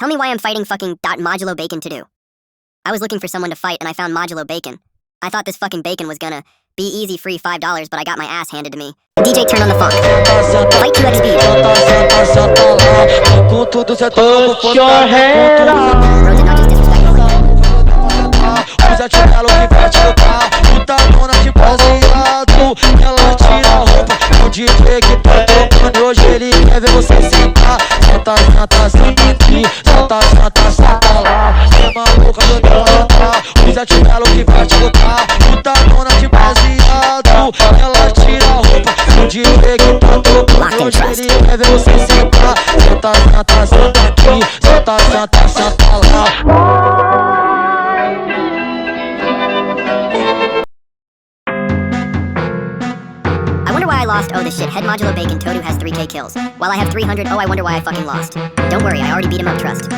Tell me why I'm fighting fucking Modulo Bacon to do. I was looking for someone to fight and I found Modulo Bacon. I thought this fucking bacon was gonna be easy, free $5, but I got my ass handed to me. DJ, turn on the funk. Fight 2x speed. Put your head up. Bro did not just disrespect me like that. Usa chinelo que vai te lutar. Putadona de baseado. Ela tira a roupa. O DJ que tá tocando hoje ele quer ver você sentar. Senta, senta, senta aqui. Senta, senta, senta lá. É maluca do teu altar. Usa chinelo que vai te lutar. Putadona de baseado. Ela tira a roupa. O DJ que tá tocando hoje ele quer ver você sentar. Senta, senta, senta aqui. Senta, senta, senta lá. I wonder why I lost. Oh, this shit. Head Modulo Bacon. Todo has 3k kills. While I have 300. Oh, I wonder why I fucking lost. Don't worry, I already beat him up, trust.